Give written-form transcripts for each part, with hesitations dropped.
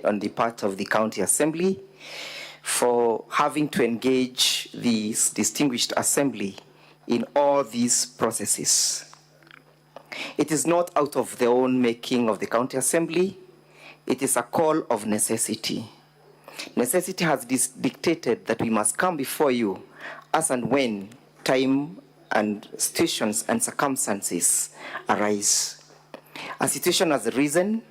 on the part of the County Assembly for having to engage this distinguished assembly in all these processes. It is not out of the own making of the County Assembly. It is a call of necessity. Necessity has dictated that we must come before you as and when time and situations and circumstances arise. A situation has arisen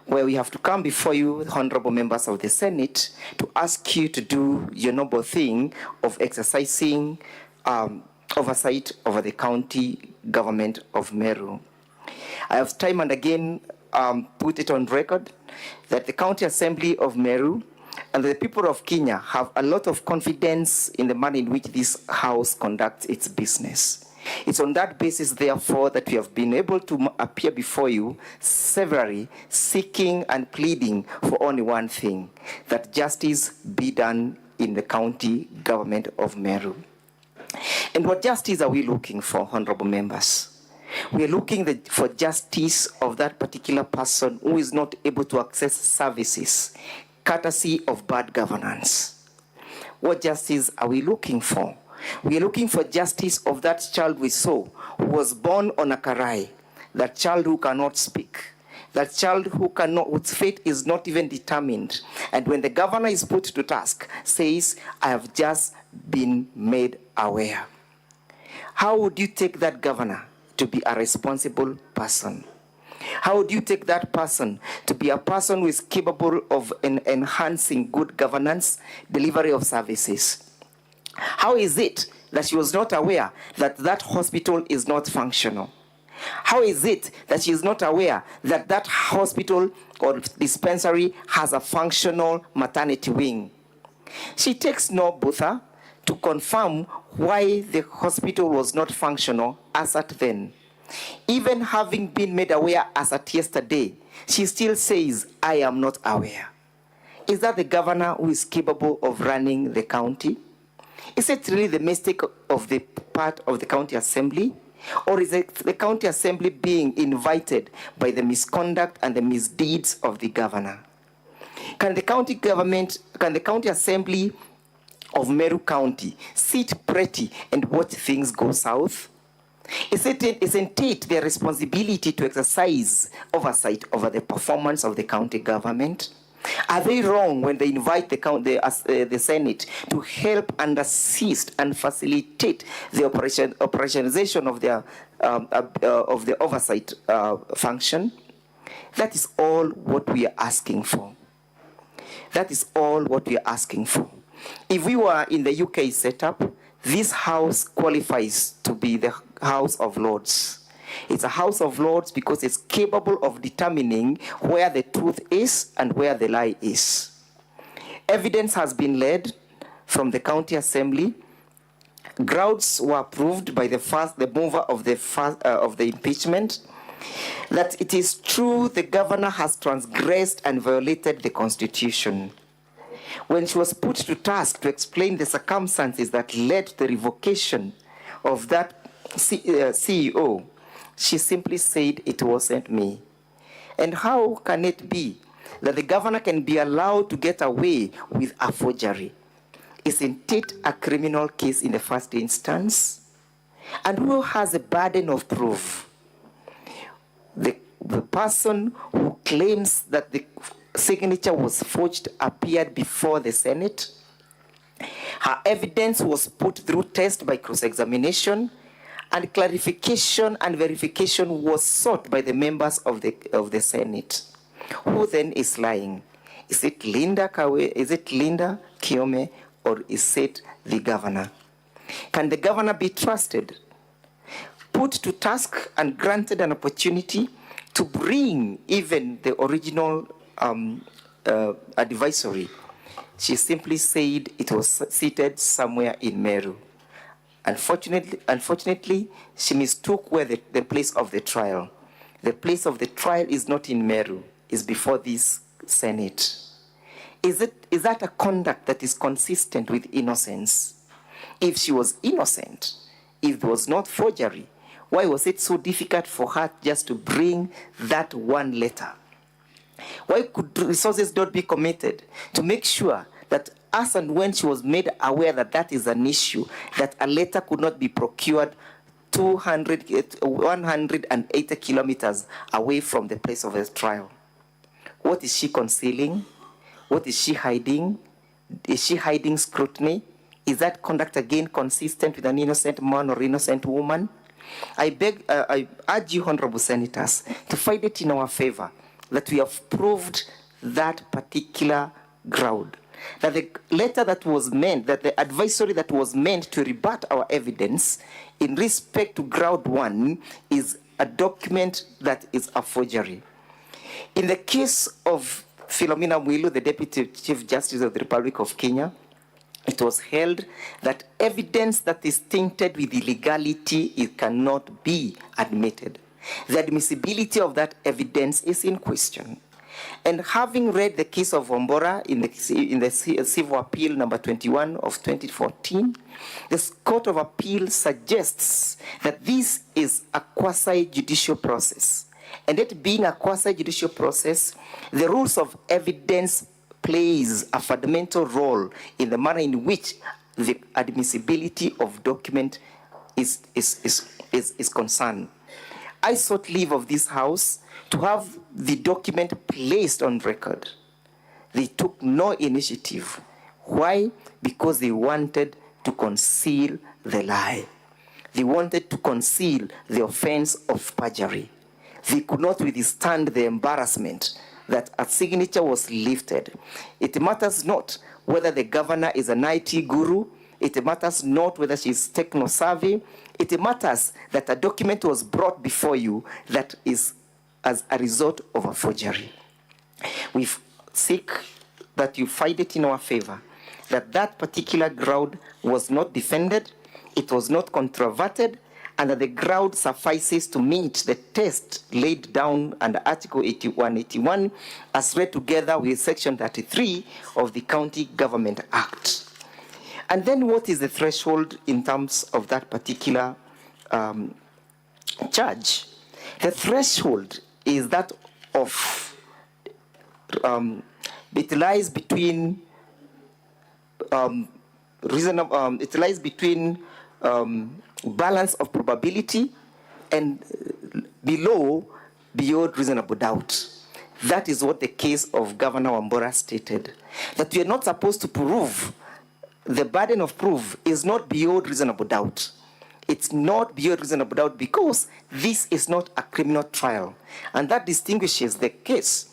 where we have to come before you, honorable members of the Senate, to ask you to do your noble thing of exercising oversight over the county government of Meru. I have time and again put it on record that the County Assembly of Meru and the people of Kenya have a lot of confidence in the manner in which this House conducts its business. It's on that basis, therefore, that we have been able to appear before you severally, seeking and pleading for only one thing, that justice be done in the county government of Meru. And what justice are we looking for, honorable members? We are looking for justice of that particular person who is not able to access services, courtesy of bad governance. What justice are we looking for? We are looking for justice of that child we saw who was born on a karai, that child who cannot speak, that child whose fate is not even determined. And when the governor is put to task, says, I have just been made aware. How would you take that governor to be a responsible person? How would you take that person to be a person who is capable of enhancing good governance, delivery of services? How is it that she was not aware that that hospital is not functional? How is it that she is not aware that that hospital or dispensary has a functional maternity wing? She takes no bother to confirm why the hospital was not functional as at then. Even having been made aware as at yesterday, she still says, I am not aware. Is that the governor who is capable of running the county? Is it really the mistake of the part of the County Assembly? Or is it the County Assembly being invited by the misconduct and the misdeeds of the governor? Can the County Assembly of Meru County sit pretty and watch things go south? Isn't it their responsibility to exercise oversight over the performance of the county government? Are they wrong when they invite the Senate to help and assist and facilitate the operationalization of the oversight function? That is all what we are asking for. That is all what we are asking for. If we were in the UK setup, this House qualifies to be the House of Lords. It's a House of Lords because it's capable of determining where the truth is and where the lie is. Evidence has been led from the County Assembly. Grounds were approved by the mover of the impeachment that it is true the governor has transgressed and violated the Constitution. When she was put to task to explain the circumstances that led to the revocation of that CEO, she simply said, it wasn't me. And how can it be that the governor can be allowed to get away with a forgery? Isn't it a criminal case in the first instance? And who has a burden of proof? The person who claims that the signature was forged appeared before the Senate. Her evidence was put through test by cross-examination, and clarification and verification was sought by the members of the Senate. Who then is lying? Is it Linda Kiome, or is it the governor? Can the governor be trusted, put to task and granted an opportunity to bring even the original advisory? She simply said it was seated somewhere in Meru. Unfortunately, she mistook where the place of the trial. The place of the trial is not in Meru, it's before this Senate. Is that a conduct that is consistent with innocence? If she was innocent, if it was not forgery, why was it so difficult for her just to bring that one letter? Why could resources not be committed to make sure that as and when she was made aware that that is an issue, that a letter could not be procured 180 kilometers away from the place of the trial? What is she concealing? What is she hiding? Is she hiding scrutiny? Is that conduct again consistent with an innocent man or innocent woman? I urge you, honorable senators, to find it in our favor that we have proved that particular ground. That the letter that was meant, that the advisory that was meant to rebut our evidence in respect to ground one is a document that is a forgery. In the case of Philomena Mwilu, the Deputy Chief Justice of the Republic of Kenya, it was held that evidence that is tainted with illegality, it cannot be admitted. The admissibility of that evidence is in question. And having read the case of Wambora in the Civil Appeal number 21 of 2014, the Court of Appeal suggests that this is a quasi-judicial process. And it being a quasi-judicial process, the rules of evidence plays a fundamental role in the manner in which the admissibility of document is concerned. I sought leave of this House to have the document placed on record. They took no initiative. Why? Because they wanted to conceal the lie. They wanted to conceal the offense of perjury. They could not withstand the embarrassment that a signature was lifted. It matters not whether the governor is an IT guru. It matters not whether she's techno-savvy. It matters that a document was brought before you that is as a result of a forgery. We seek that you find it in our favor, that that particular ground was not defended, it was not controverted, and that the ground suffices to meet the test laid down under Article 8181 as read together with Section 33 of the County Government Act. And then what is the threshold in terms of that particular charge? The threshold is that of, it lies between balance of probability and below beyond reasonable doubt. That is what the case of Governor Wambora stated, that we are not supposed to prove. The burden of proof is not beyond reasonable doubt. It's not beyond reasonable doubt because this is not a criminal trial. And that distinguishes the case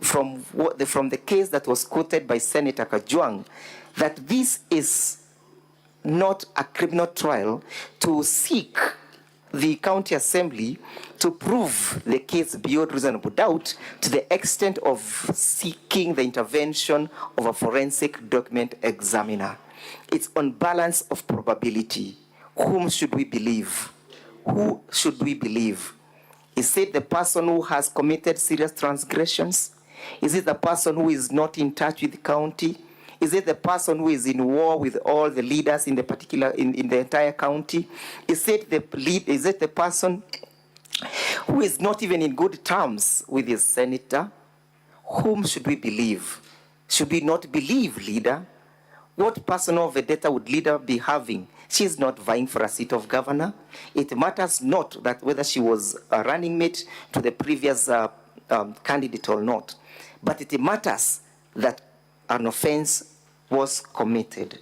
from the case that was quoted by Senator Kajwang, that this is not a criminal trial to seek the county assembly to prove the case beyond reasonable doubt to the extent of seeking the intervention of a forensic document examiner. It's on balance of probability. Whom should we believe? Who should we believe? Is it the person who has committed serious transgressions? Is it the person who is not in touch with the county? Is it the person who is in war with all the leaders in the in the entire county? Is it the person who is not even in good terms with his senator? Whom should we believe? Should we not believe leader? What personal vendetta would leader be having? She is not vying for a seat of governor. It matters not that whether she was a running mate to the previous candidate or not, but it matters that an offense was committed.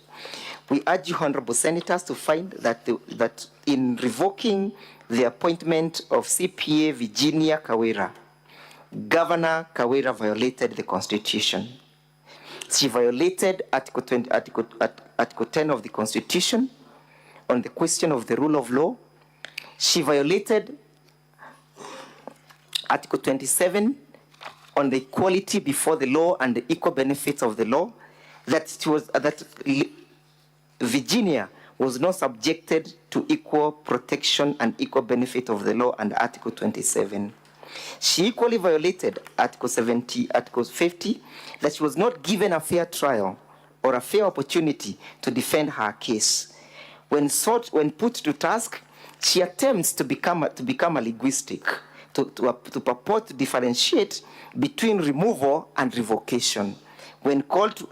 We urge you, honorable senators, to find that, that in revoking the appointment of CPA Virginia Kawira, Governor Kawira violated the Constitution. She violated Article 10 of the Constitution on the question of the rule of law. She violated Article 27 on the equality before the law and the equal benefits of the law. That Virginia was not subjected to equal protection and equal benefit of the law under Article 27. She equally violated Article 50, that she was not given a fair trial or a fair opportunity to defend her case. When put to task, she attempts to become a linguistic, to purport to differentiate between removal and revocation. When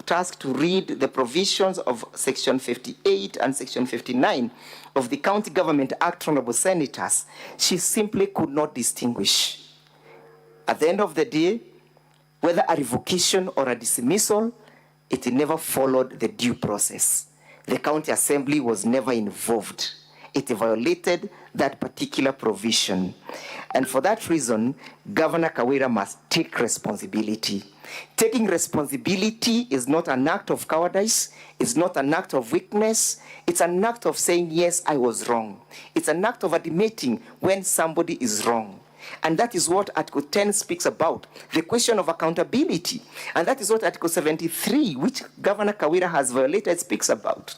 tasked to read the provisions of Section 58 and Section 59 of the County Government Act, honorable senators, she simply could not distinguish. At the end of the day, whether a revocation or a dismissal, it never followed the due process. The County Assembly was never involved. It violated that particular provision. And for that reason, Governor Kawira must take responsibility. Taking responsibility is not an act of cowardice, it's not an act of weakness, it's an act of saying, yes, I was wrong. It's an act of admitting when somebody is wrong. And that is what Article 10 speaks about, the question of accountability. And that is what Article 73, which Governor Kawira has violated, speaks about.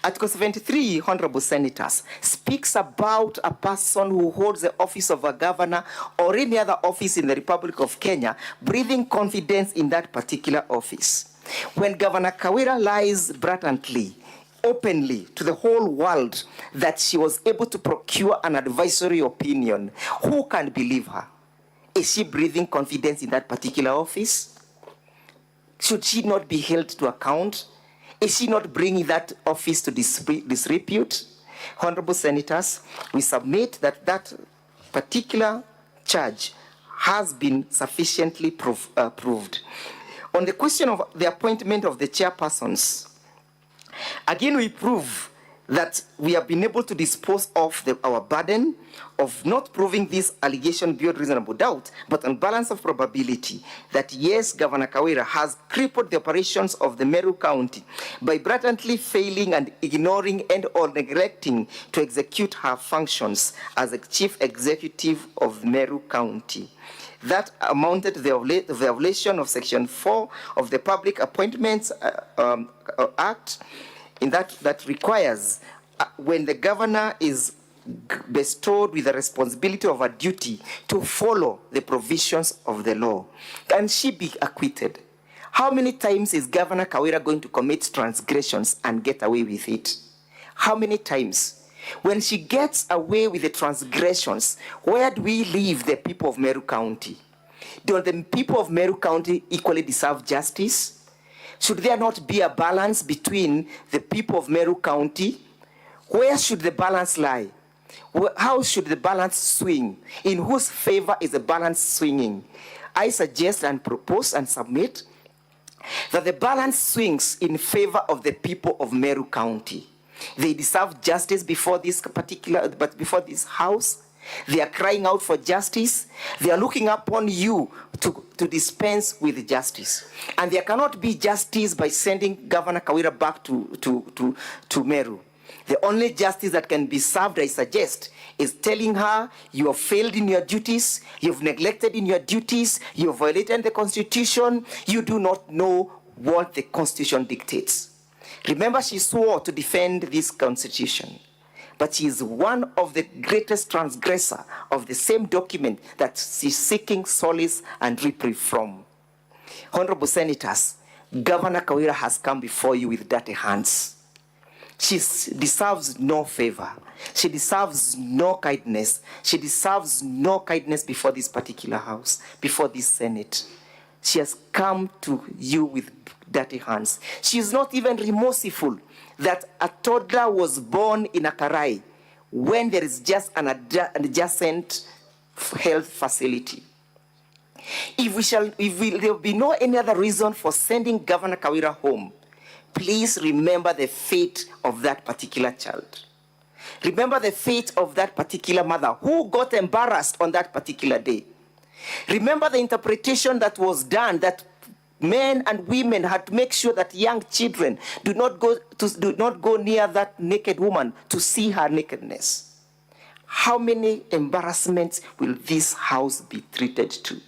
Article 73, honorable senators, speaks about a person who holds the office of a governor or any other office in the Republic of Kenya, breathing confidence in that particular office. When Governor Kawira lies blatantly, openly to the whole world that she was able to procure an advisory opinion, who can believe her? Is she breathing confidence in that particular office? Should she not be held to account? Is she not bringing that office to disrepute? Honorable senators, we submit that that particular charge has been sufficiently proved. On the question of the appointment of the chairpersons, again we prove that we have been able to dispose of our burden of not proving this allegation beyond reasonable doubt, but on balance of probability, that yes, Governor Kawira has crippled the operations of the Meru County by blatantly failing and ignoring and or neglecting to execute her functions as the chief executive of Meru County. That amounted to the violation of Section 4 of the Public Appointments Act, in that requires when the governor is bestowed with the responsibility of a duty to follow the provisions of the law. Can she be acquitted? How many times is Governor Kawira going to commit transgressions and get away with it? How many times? When she gets away with the transgressions, where do we leave the people of Meru County? Do the people of Meru County equally deserve justice? Should there not be a balance between the people of Meru County? Where should the balance lie? How should the balance swing? In whose favor is the balance swinging? I suggest and propose and submit that the balance swings in favor of the people of Meru County. They deserve justice before this house. They are crying out for justice. They are looking upon you to dispense with justice. And there cannot be justice by sending Governor Kawira back to Meru. The only justice that can be served, I suggest, is telling her you have failed in your duties, you've neglected in your duties, you've violated the Constitution, you do not know what the Constitution dictates. Remember, she swore to defend this Constitution, but she is one of the greatest transgressors of the same document that she's seeking solace and reprieve from. Honorable senators, Governor Kawira has come before you with dirty hands. She deserves no favor. She deserves no kindness. She deserves no kindness before this particular house, before this Senate. She has come to you with dirty hands. She is not even remorseful that a toddler was born in a Karai when there is just an adjacent health facility. There will be no any other reason for sending Governor Kawira home, please remember the fate of that particular child. Remember the fate of that particular mother who got embarrassed on that particular day. Remember the interpretation that was done, that men and women had to make sure that young children do not go near that naked woman to see her nakedness. How many embarrassments will this house be treated to?